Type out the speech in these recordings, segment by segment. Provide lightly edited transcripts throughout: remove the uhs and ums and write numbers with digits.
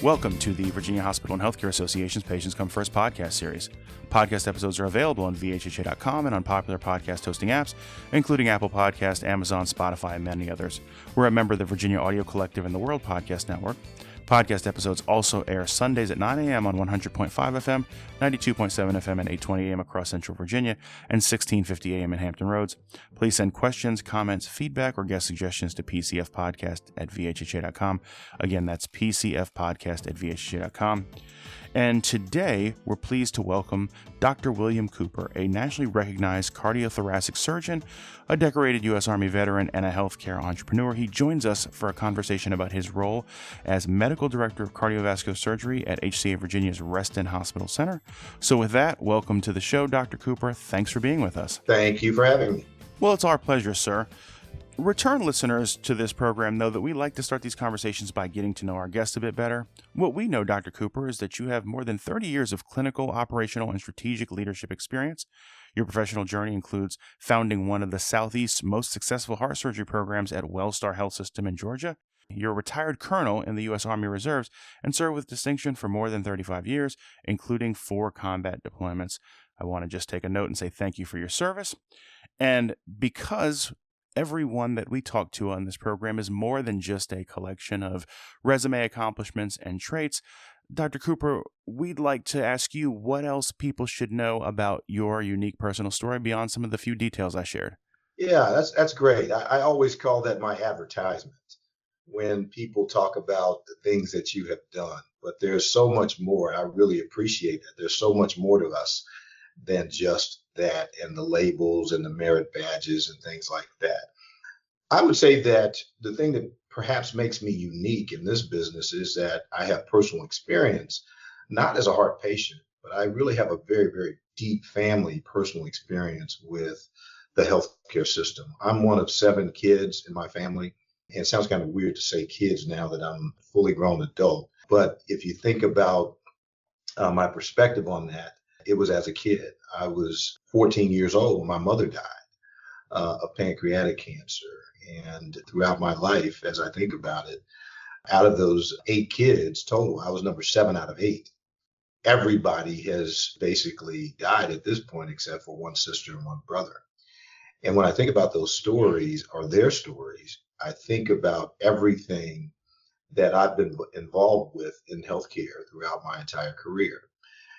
Welcome to the Virginia Hospital and Healthcare Association's Patients Come First podcast series. Podcast episodes are available on VHHA.com and on popular podcast hosting apps, including Apple Podcast, Amazon, Spotify, and many others. We're a member of the Virginia Audio Collective and the World Podcast Network. Podcast episodes also air Sundays at 9 a.m. on 100.5 FM, 92.7 FM, and 8:20 a.m. across Central Virginia, and 1650 a.m. in Hampton Roads. Please send questions, comments, feedback, or guest suggestions to pcfpodcast@vhha.com. Again, that's pcfpodcast@vhha.com. And today, we're pleased to welcome Dr. William Cooper, a nationally recognized cardiothoracic surgeon, a decorated U.S. Army veteran, and a healthcare entrepreneur. He joins us for a conversation about his role as Medical Director of Cardiovascular Surgery at HCA Virginia's Reston Hospital Center. So with that, welcome to the show, Dr. Cooper. Thanks for being with us. Thank you for having me. Well, it's our pleasure, sir. Return listeners to this program know that we like to start these conversations by getting to know our guests a bit better. What we know, Dr. Cooper, is that you have more than 30 years of clinical, operational, and strategic leadership experience. Your professional journey includes founding one of the Southeast's most successful heart surgery programs at Wellstar Health System in Georgia. You're a retired colonel in the U.S. Army Reserves and served with distinction for more than 35 years, including 4 combat deployments. I want to just take a note and say thank you for your service. And because everyone that we talk to on this program is more than just a collection of resume accomplishments and traits, Dr. Cooper, we'd like to ask you what else people should know about your unique personal story beyond some of the few details I shared. Yeah, that's great. I always call that my advertisement when people talk about the things that you have done. But there's so much more. I really appreciate that. There's so much more to us than just that and the labels and the merit badges and things like that. I would say that the thing that perhaps makes me unique in this business is that I have personal experience, not as a heart patient, but I really have a very, very deep family personal experience with the healthcare system. I'm one of 7 kids in my family. And it sounds kind of weird to say kids now that I'm a fully grown adult. But if you think about my perspective on that, it was as a kid. I was 14 years old when my mother died of pancreatic cancer. And throughout my life, as I think about it, out of those 8 kids total, I was number 7 out of 8. Everybody has basically died at this point, except for 1 sister and 1 brother. And when I think about those stories or their stories, I think about everything that I've been involved with in healthcare throughout my entire career.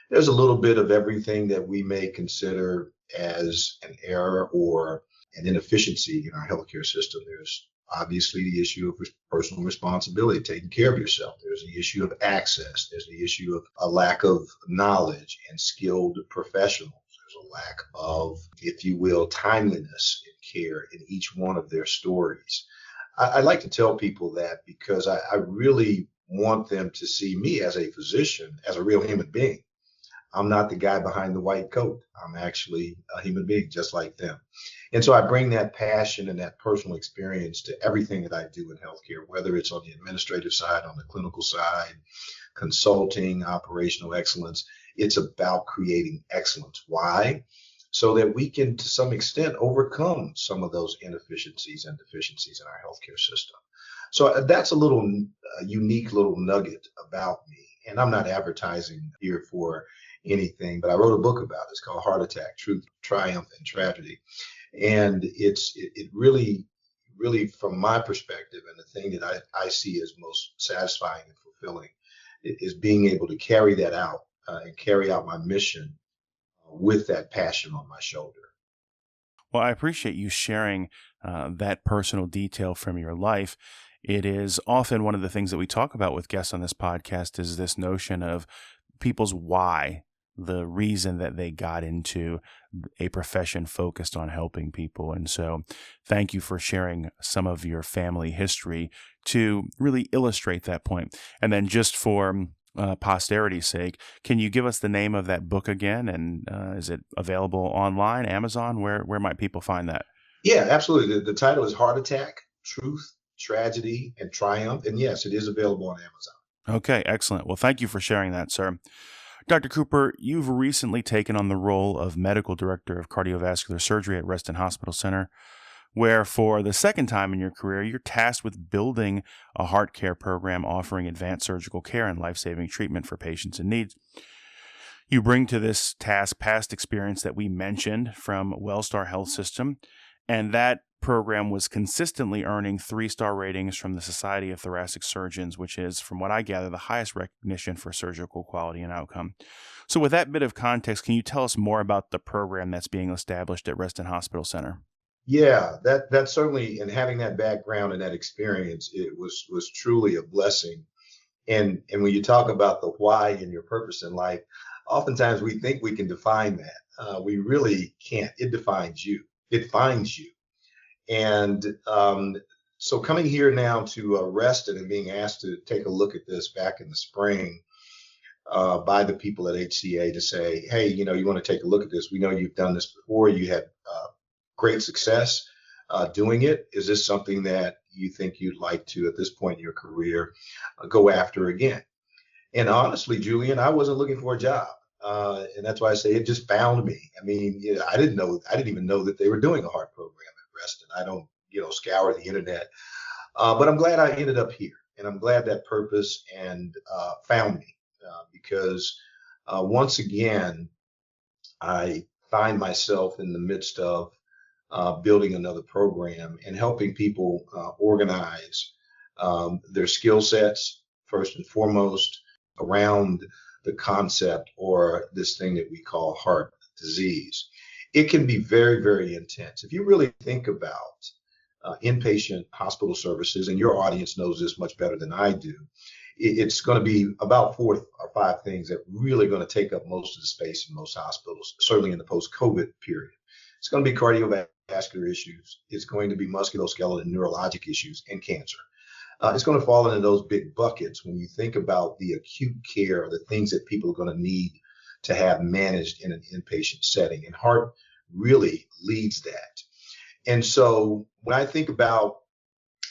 There's a little bit of everything that we may consider as an error or an inefficiency in our healthcare system. There's obviously the issue of personal responsibility, taking care of yourself. There's the issue of access. There's the issue of a lack of knowledge and skilled professionals. There's a lack of, if you will, timeliness in care in each one of their stories. I like to tell people that because I really want them to see me as a physician, as a real human being. I'm not the guy behind the white coat. I'm actually a human being just like them. And so I bring that passion and that personal experience to everything that I do in healthcare, whether it's on the administrative side, on the clinical side, consulting, operational excellence. It's about creating excellence. Why? So that we can, to some extent, overcome some of those inefficiencies and deficiencies in our healthcare system. So that's a little unique little nugget about me. And I'm not advertising here for anything, but I wrote a book about it. It's called Heart Attack: Truth, Triumph, and Tragedy. And it really, from my perspective, and the thing that I see as most satisfying and fulfilling is being able to carry that out and carry out my mission with that passion on my shoulder. Well, I appreciate you sharing that personal detail from your life. It is often one of the things that we talk about with guests on this podcast is this notion of people's why, the reason that they got into a profession focused on helping people. And so thank you for sharing some of your family history to really illustrate that point. And then just for posterity's sake, can you give us the name of that book again? And is it available online, Amazon? Where might people find that? Yeah, absolutely. The title is Heart Attack: Truth, Tragedy, and Triumph. And yes, it is available on Amazon. Okay, excellent. Well, thank you for sharing that, sir. Dr. Cooper, you've recently taken on the role of Medical Director of Cardiovascular Surgery at Reston Hospital Center. where for the second time in your career, you're tasked with building a heart care program offering advanced surgical care and life-saving treatment for patients in need. You bring to this task past experience that we mentioned from Wellstar Health System, and that program was consistently earning 3-star ratings from the Society of Thoracic Surgeons, which is, from what I gather, the highest recognition for surgical quality and outcome. So with that bit of context, can you tell us more about the program that's being established at Reston Hospital Center? Yeah, that certainly, and having that background and that experience, it was truly a blessing. And when you talk about the why and your purpose in life, oftentimes we think we can define that. We really can't. It defines you. It finds you. And so coming here now to Reston and being asked to take a look at this back in the spring by the people at HCA to say, hey, you want to take a look at this. We know you've done this before. You had great success doing it. Is this something that you think you'd like to, at this point in your career, go after again? And honestly, Julian, I wasn't looking for a job. And that's why I say it just found me. I mean, I didn't even know that they were doing a heart program at Reston. I don't, scour the internet. But I'm glad I ended up here. And I'm glad that purpose and found me because once again, I find myself in the midst of building another program and helping people organize their skill sets, first and foremost, around the concept or this thing that we call heart disease. It can be very, very intense. If you really think about inpatient hospital services, and your audience knows this much better than I do, it's going to be about 4 or 5 things that really going to take up most of the space in most hospitals, certainly in the post-COVID period. It's going to be cardiovascular issues. It's going to be musculoskeletal and neurologic issues and cancer. It's going to fall into those big buckets when you think about the acute care, the things that people are going to need to have managed in an inpatient setting. And heart really leads that. And so when I think about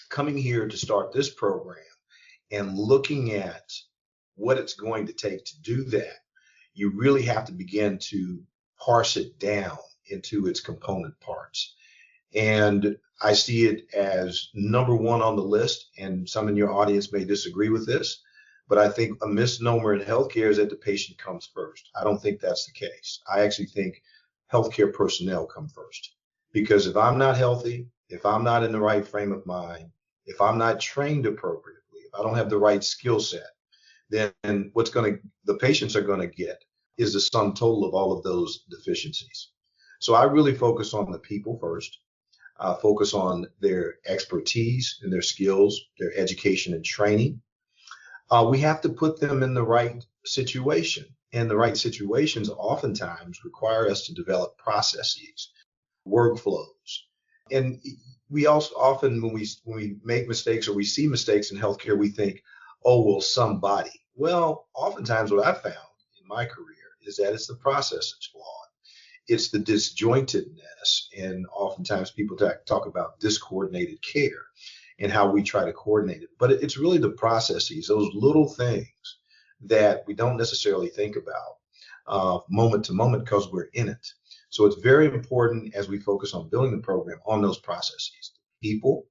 coming here to start this program and looking at what it's going to take to do that, you really have to begin to parse it down into its component parts. And I see it as number one on the list, and some in your audience may disagree with this, but I think a misnomer in healthcare is that the patient comes first. I don't think that's the case. I actually think healthcare personnel come first, because if I'm not healthy, if I'm not in the right frame of mind, if I'm not trained appropriately, if I don't have the right skill set, then the patients are going to get is the sum total of all of those deficiencies. So I really focus on the people first. Focus on their expertise and their skills, their education and training. We have to put them in the right situation, and the right situations oftentimes require us to develop processes, workflows. And we also often, when we make mistakes or we see mistakes in healthcare, we think, oh, well, somebody. Well, oftentimes what I've found in my career is that it's the process that's flawed. It's the disjointedness, and oftentimes people talk about discoordinated care and how we try to coordinate it. But it's really the processes, those little things that we don't necessarily think about moment to moment because we're in it. So it's very important as we focus on building the program on those processes, people,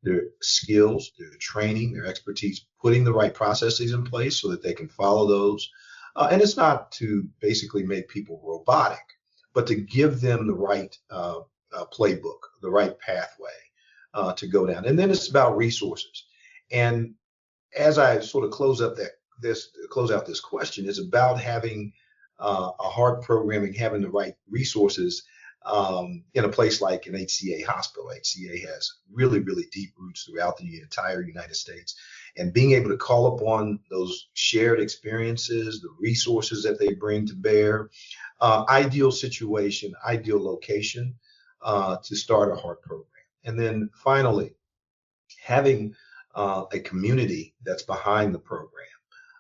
their skills, their training, their expertise, putting the right processes in place so that they can follow those. And it's not to basically make people robotic, but to give them the right playbook, the right pathway to go down. And then it's about resources. And as I sort of close out this question, it's about having a heart programming, having the right resources in a place like an HCA hospital. HCA has really, really deep roots throughout the entire United States. And being able to call upon those shared experiences, the resources that they bring to bear, ideal situation, ideal location to start a heart program. And then finally, having a community that's behind the program,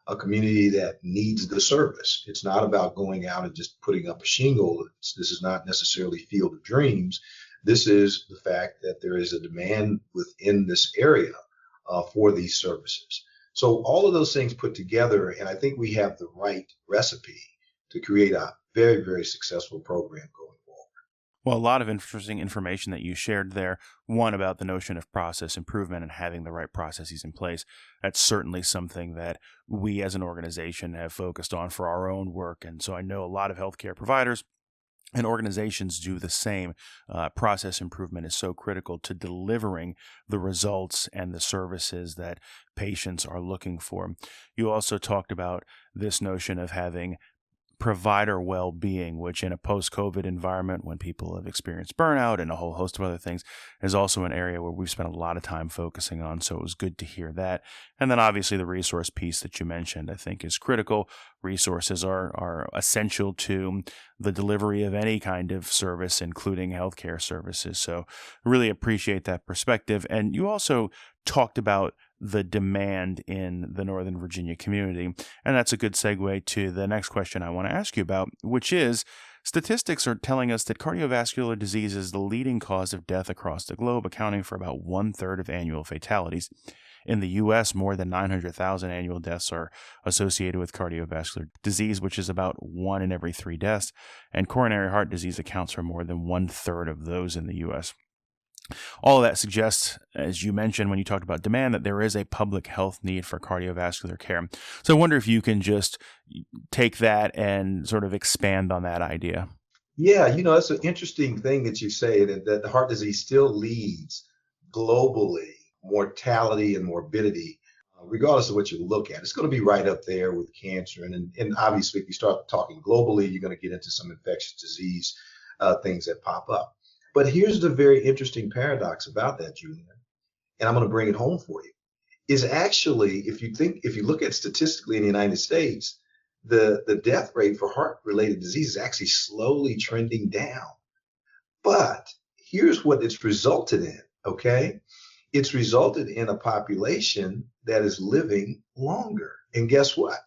a community that needs the service. It's not about going out and just putting up a shingle. This is not necessarily Field of Dreams. This is the fact that there is a demand within this area for these services. So all of those things put together, and I think we have the right recipe to create a very, very successful program going forward. Well, a lot of interesting information that you shared there. One, about the notion of process improvement and having the right processes in place. That's certainly something that we as an organization have focused on for our own work. And so I know a lot of healthcare providers and organizations do the same. Process improvement is so critical to delivering the results and the services that patients are looking for. You also talked about this notion of having provider well-being, which in a post-COVID environment, when people have experienced burnout and a whole host of other things, is also an area where we've spent a lot of time focusing on. So it was good to hear that. And then obviously the resource piece that you mentioned, I think, is critical. Resources are essential to the delivery of any kind of service, including healthcare services. So really appreciate that perspective. And you also talked about the demand in the Northern Virginia community. And that's a good segue to the next question I want to ask you about, which is statistics are telling us that cardiovascular disease is the leading cause of death across the globe, accounting for about 1/3 of annual fatalities. In the U.S., more than 900,000 annual deaths are associated with cardiovascular disease, which is about 1 in every 3 deaths. And coronary heart disease accounts for more than 1/3 of those in the U.S. All of that suggests, as you mentioned when you talked about demand, that there is a public health need for cardiovascular care. So I wonder if you can just take that and sort of expand on that idea. Yeah, it's an interesting thing that you say that the heart disease still leads globally mortality and morbidity, regardless of what you look at. It's going to be right up there with cancer. And obviously, if you start talking globally, you're going to get into some infectious disease things that pop up. But here's the very interesting paradox about that, Julian, and I'm going to bring it home for you, is actually, if you look at statistically in the United States, the death rate for heart-related disease is actually slowly trending down. But here's what it's resulted in, okay? It's resulted in a population that is living longer. And guess what?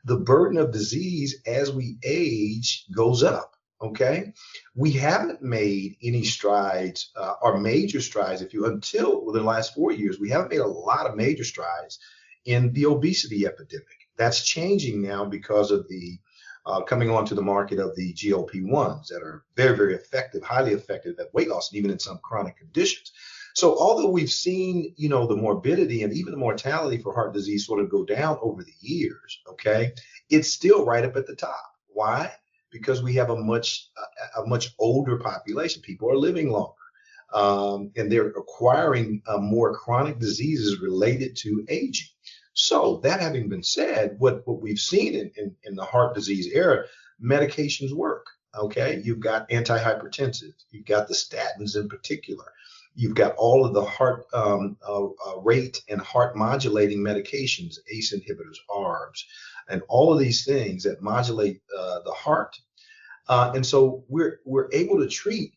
The burden of disease as we age goes up. Okay, we haven't made any strides or major strides. Until the last 4 years, we haven't made a lot of major strides in the obesity epidemic. That's changing now because of the coming onto the market of the GLP-1s that are very, very effective, highly effective at weight loss, and even in some chronic conditions. So although we've seen, the morbidity and even the mortality for heart disease sort of go down over the years, okay, it's still right up at the top. Why? Because we have a much older population. People are living longer, and they're acquiring more chronic diseases related to aging. So that having been said, what we've seen in the heart disease era, medications work. Okay, you've got antihypertensives, you've got the statins in particular, you've got all of the heart rate and heart modulating medications, ACE inhibitors, ARBs, and all of these things that modulate the heart. And so we're able to treat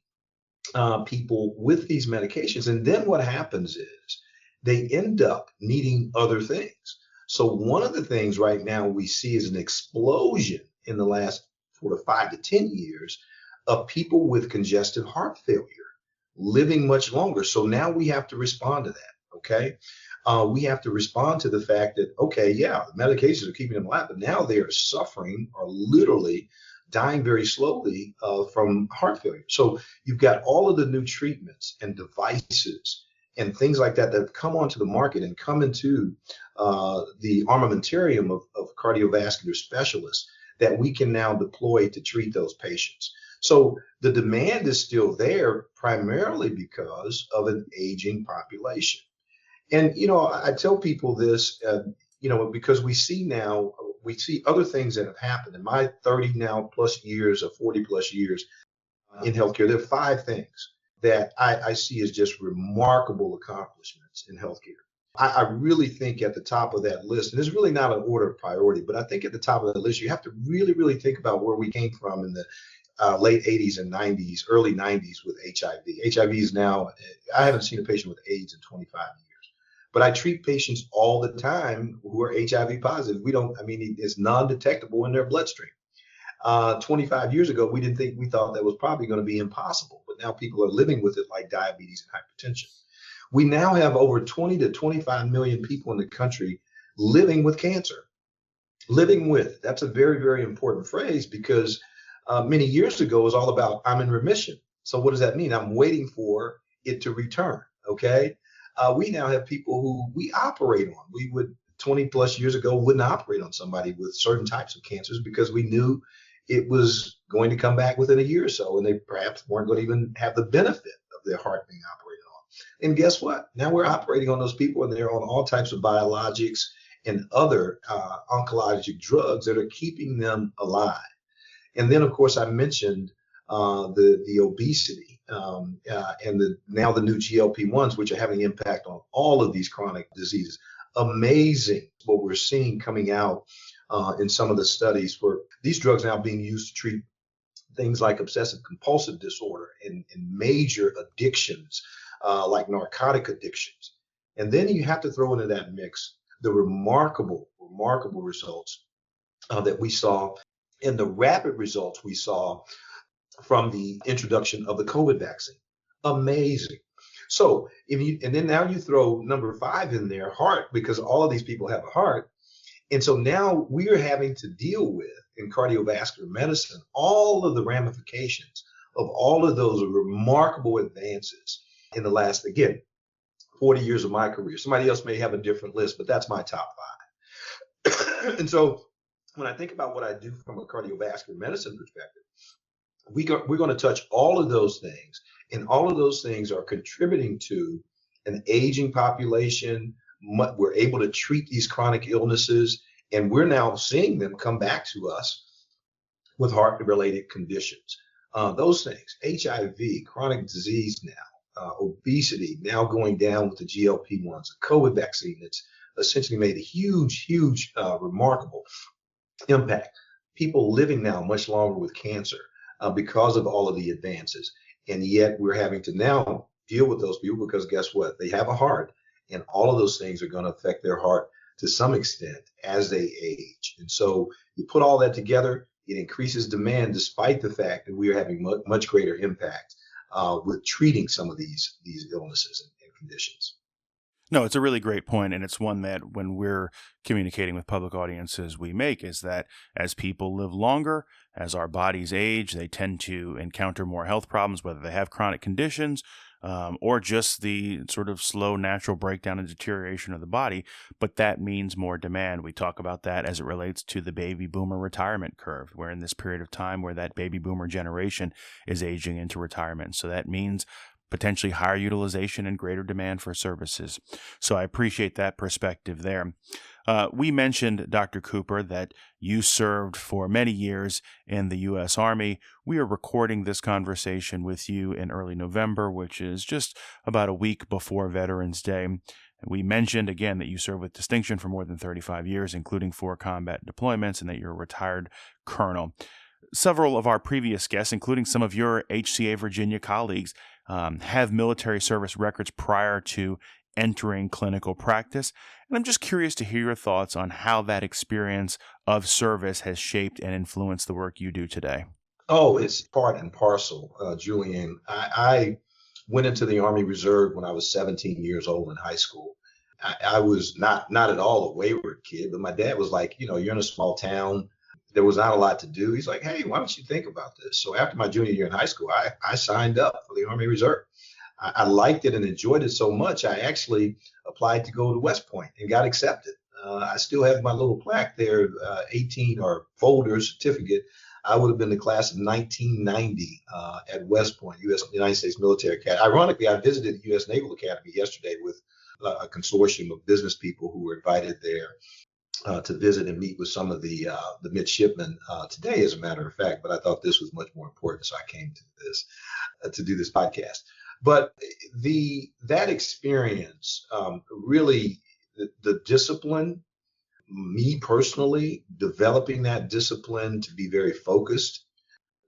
people with these medications. And then what happens is they end up needing other things. So one of the things right now we see is an explosion in the last 4 to 5 to 10 years of people with congestive heart failure living much longer. So now we have to respond to that. Okay. We have to respond to the fact that, okay, yeah, the medications are keeping them alive, but now they are suffering or literally dying very slowly from heart failure. So you've got all of the new treatments and devices and things like that have come onto the market and come into the armamentarium of cardiovascular specialists that we can now deploy to treat those patients. So the demand is still there primarily because of an aging population. And, I tell people this, because we see other things that have happened. In my 30 now plus years or 40 plus years in healthcare, there are 5 things that I see as just remarkable accomplishments in healthcare. I really think at the top of that list, and it's really not an order of priority, but I think at the top of that list, you have to really, really think about where we came from in the late 80s and 90s, early 90s with HIV. HIV is now, I haven't seen a patient with AIDS in 25 years, but I treat patients all the time who are HIV positive. It's non-detectable in their bloodstream. 25 years ago, we thought that was probably going to be impossible, but now people are living with it like diabetes and hypertension. We now have over 20 to 25 million people in the country living with cancer. Living with, that's a very, very important phrase because many years ago, it was all about I'm in remission. So what does that mean? I'm waiting for it to return. Okay. We now have people who we operate on. We would 20 plus years ago wouldn't operate on somebody with certain types of cancers because we knew it was going to come back within a year or so, and they perhaps weren't going to even have the benefit of their heart being operated on. And guess what? Now we're operating on those people, and they're on all types of biologics and other oncologic drugs that are keeping them alive. And then, of course, I mentioned the obesity and now the new GLP-1s, which are having an impact on all of these chronic diseases. Amazing what we're seeing coming out in some of the studies for these drugs now being used to treat things like obsessive compulsive disorder and major addictions like narcotic addictions. And then you have to throw into that mix the remarkable results that we saw and the rapid results we saw from the introduction of the COVID vaccine. Amazing. So and then now you throw number 5 in there, heart, because all of these people have a heart. And so now we are having to deal with in cardiovascular medicine all of the ramifications of all of those remarkable advances in the last, again, 40 years of my career. Somebody else may have a different list, but that's my top 5. And so when I think about what I do from a cardiovascular medicine perspective, we're going to touch all of those things, and all of those things are contributing to an aging population. We're able to treat these chronic illnesses, and we're now seeing them come back to us with heart-related conditions. Those things, HIV, chronic disease now, obesity now going down with the GLP-1s, the COVID vaccine that's essentially made a huge, remarkable impact. People living now much longer with cancer because of all of the advances. And yet we're having to now deal with those people because guess what? They have a heart, and all of those things are going to affect their heart to some extent as they age. And so you put all that together, it increases demand despite the fact that we are having much greater impact with treating some of these illnesses and conditions. No, it's a really great point, and it's one that when we're communicating with public audiences we make, is that as people live longer, as our bodies age, they tend to encounter more health problems, whether they have chronic conditions or just the sort of slow natural breakdown and deterioration of the body, but that means more demand. We talk about that as it relates to the baby boomer retirement curve. We're in this period of time where that baby boomer generation is aging into retirement. So that means potentially higher utilization and greater demand for services. So I appreciate that perspective there. We mentioned, Dr. Cooper, that you served for many years in the U.S. Army. We are recording this conversation with you in early November, which is just about a week before Veterans Day. We mentioned again that you served with distinction for more than 35 years, including 4 combat deployments, and that you're a retired colonel. Several of our previous guests, including some of your HCA Virginia colleagues, have military service records prior to entering clinical practice. And I'm just curious to hear your thoughts on how that experience of service has shaped and influenced the work you do today. Oh, it's part and parcel, Julian. I went into the Army Reserve when I was 17 years old in high school. I was not at all a wayward kid, but my dad was like, you're in a small town. There was not a lot to do. He's like, hey, why don't you think about this? So after my junior year in high school, I signed up for the Army Reserve. I liked it and enjoyed it so much, I actually applied to go to West Point and got accepted. I still have my little plaque there, 18 or folder certificate. I would have been the class of 1990 at West Point, United States Military Academy. Ironically, I visited the U.S. Naval Academy yesterday with a consortium of business people who were invited there to visit and meet with some of the midshipmen today, as a matter of fact. But I thought this was much more important, so I came to this to do this podcast. But that experience really, the discipline, me personally, developing that discipline to be very focused,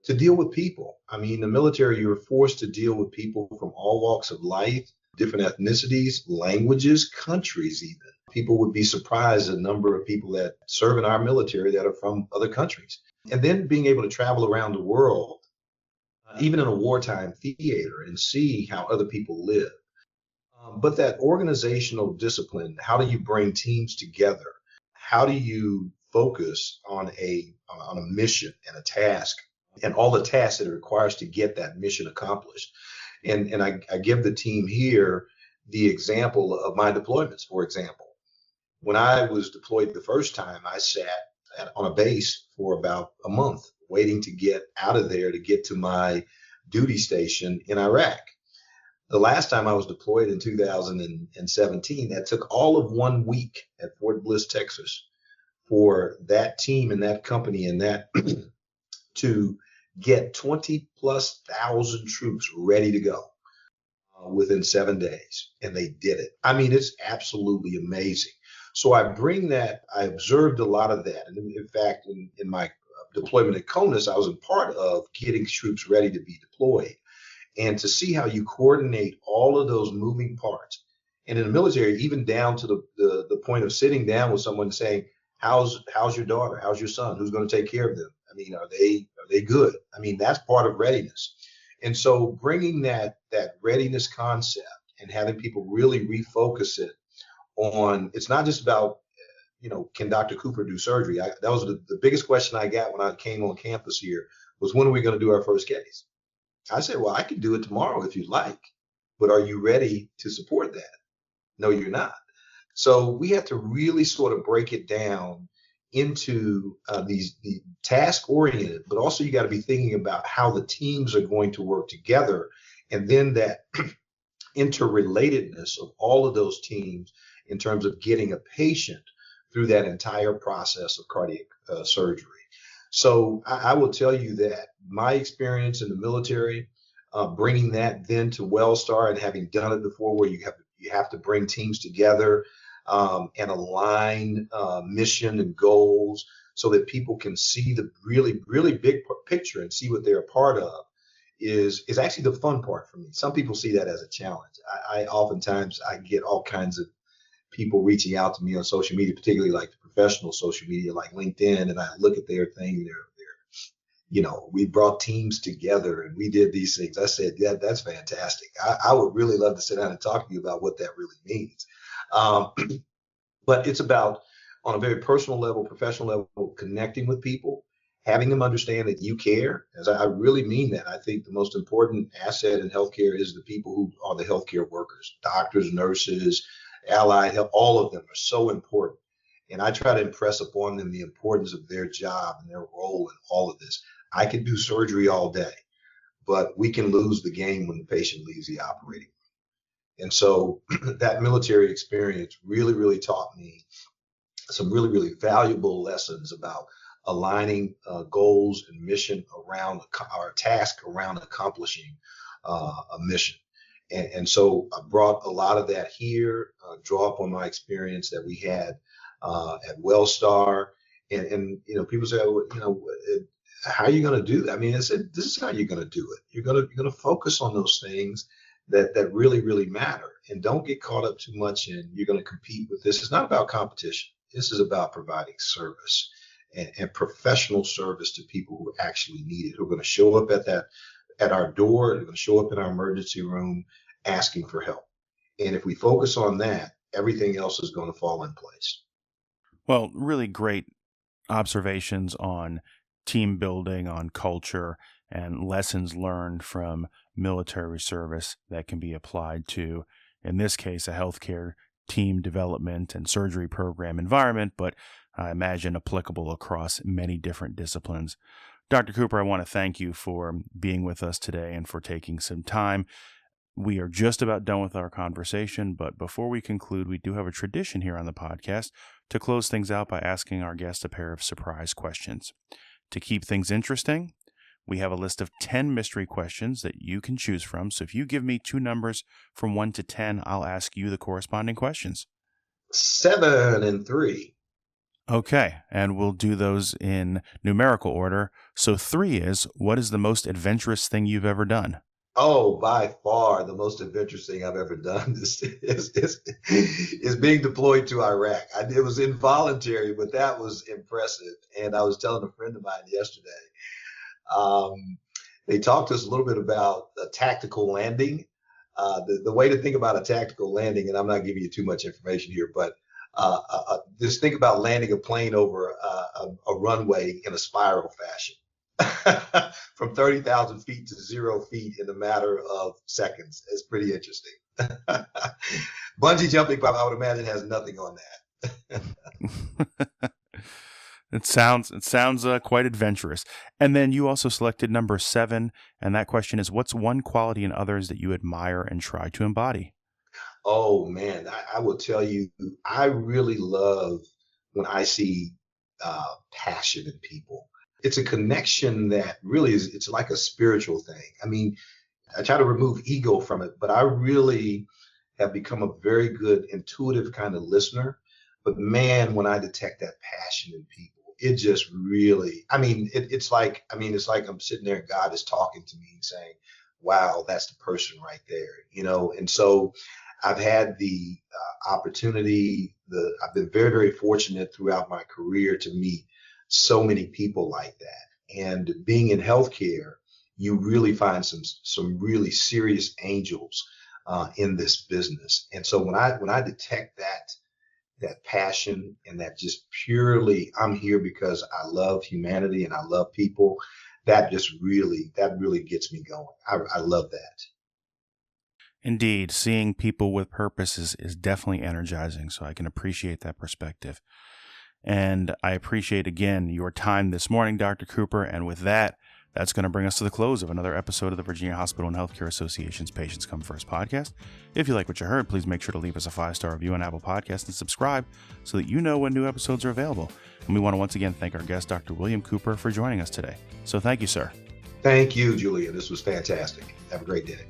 to deal with people. I mean, in the military, you're forced to deal with people from all walks of life, different ethnicities, languages, countries even. People would be surprised at the number of people that serve in our military that are from other countries. And then being able to travel around the world, even in a wartime theater, and see how other people live. But that organizational discipline, how do you bring teams together? How do you focus on a mission and a task and all the tasks that it requires to get that mission accomplished. And I give the team here the example of my deployments. For example, when I was deployed the first time, I sat on a base for about a month waiting to get out of there to get to my duty station in Iraq. The last time I was deployed in 2017, that took all of 1 week at Fort Bliss, Texas, for that team and that company and that to get 20 plus thousand troops ready to go within 7 days. And they did it. I mean, it's absolutely amazing. So I bring that, I observed a lot of that. And in fact, in my deployment at CONUS, I was a part of getting troops ready to be deployed. And to see how you coordinate all of those moving parts. And in the military, even down to the point of sitting down with someone saying, how's your daughter? How's your son? Who's going to take care of them? I mean, are they good? I mean, that's part of readiness. And so bringing that readiness concept and having people really refocus it on, it's not just about, can Dr. Cooper do surgery? That was the biggest question I got when I came on campus here was, when are we going to do our first case? I said, well, I can do it tomorrow if you'd like, but are you ready to support that? No, you're not. So we have to really sort of break it down into the task oriented, but also you got to be thinking about how the teams are going to work together, and then that interrelatedness of all of those teams in terms of getting a patient through that entire process of cardiac surgery. So I will tell you that my experience in the military, bringing that then to WellStar and having done it before, where you have to bring teams together and align mission and goals so that people can see the really, really big picture and see what they're a part of, is actually the fun part for me. Some people see that as a challenge. I oftentimes get all kinds of people reaching out to me on social media, particularly like the professional social media like LinkedIn, and I look at their thing, we brought teams together and we did these things. I said, yeah, that's fantastic. I would really love to sit down and talk to you about what that really means. But it's about, on a very personal level, professional level, connecting with people, having them understand that you care. As I really mean that. I think the most important asset in healthcare is the people who are the healthcare workers, doctors, nurses, allied health, all of them are so important. And I try to impress upon them the importance of their job and their role in all of this. I can do surgery all day, but we can lose the game when the patient leaves the operating room. And so that military experience really, really taught me some really, really valuable lessons about aligning goals and mission around our task around accomplishing a mission. And so I brought a lot of that here, draw up on my experience that we had at WellStar. And people say, how are you going to do that? I mean, I said, this is how you're going to do it. You're going to focus on those things that really, really matter, and don't get caught up too much in, you're going to compete with this. It's not about competition. This is about providing service and professional service to people who actually need it, who are going to show up at our door, they're going to show up in our emergency room asking for help. And if we focus on that, everything else is going to fall in place. Well, really great observations on team building, on culture, and lessons learned from military service that can be applied to, in this case, a healthcare team development and surgery program environment, but I imagine applicable across many different disciplines. Dr. Cooper, I want to thank you for being with us today and for taking some time. We are just about done with our conversation, but before we conclude, we do have a tradition here on the podcast to close things out by asking our guests a pair of surprise questions. To keep things interesting, we have a list of 10 mystery questions that you can choose from. So if you give me 2 numbers from 1 to 10, I'll ask you the corresponding questions. 7 and 3. Okay, and we'll do those in numerical order. So 3 is, what is the most adventurous thing you've ever done? Oh, by far the most adventurous thing I've ever done is being deployed to Iraq. It was involuntary, but that was impressive. And I was telling a friend of mine yesterday, they talked to us a little bit about a tactical landing. The way to think about a tactical landing, and I'm not giving you too much information here, but just think about landing a plane over a runway in a spiral fashion. from 30,000 feet to 0 feet in a matter of seconds. It's pretty interesting. Bungee jumping, I would imagine, has nothing on that. It sounds quite adventurous. And then you also selected number 7, and that question is, what's one quality in others that you admire and try to embody? Oh man, I will tell you, I really love when I see passion in people. It's a connection that really is, it's like a spiritual thing. I mean, I try to remove ego from it, but I really have become a very good intuitive kind of listener. But man, when I detect that passion in people, it just really, I mean, it's like, it's like I'm sitting there and God is talking to me and saying, wow, that's the person right there, you know? And so I've had the opportunity, I've been very, very fortunate throughout my career to meet so many people like that. And being in healthcare, you really find some really serious angels in this business. And so when I detect that passion and that just purely, I'm here because I love humanity and I love people, that really gets me going. I love that. Indeed, seeing people with purpose is definitely energizing, so I can appreciate that perspective. And I appreciate, again, your time this morning, Dr. Cooper. And with that, that's going to bring us to the close of another episode of the Virginia Hospital and Healthcare Association's Patients Come First podcast. If you like what you heard, please make sure to leave us a 5-star review on Apple Podcasts and subscribe so that you know when new episodes are available. And we want to once again thank our guest, Dr. William Cooper, for joining us today. So thank you, sir. Thank you, Julia. This was fantastic. Have a great day.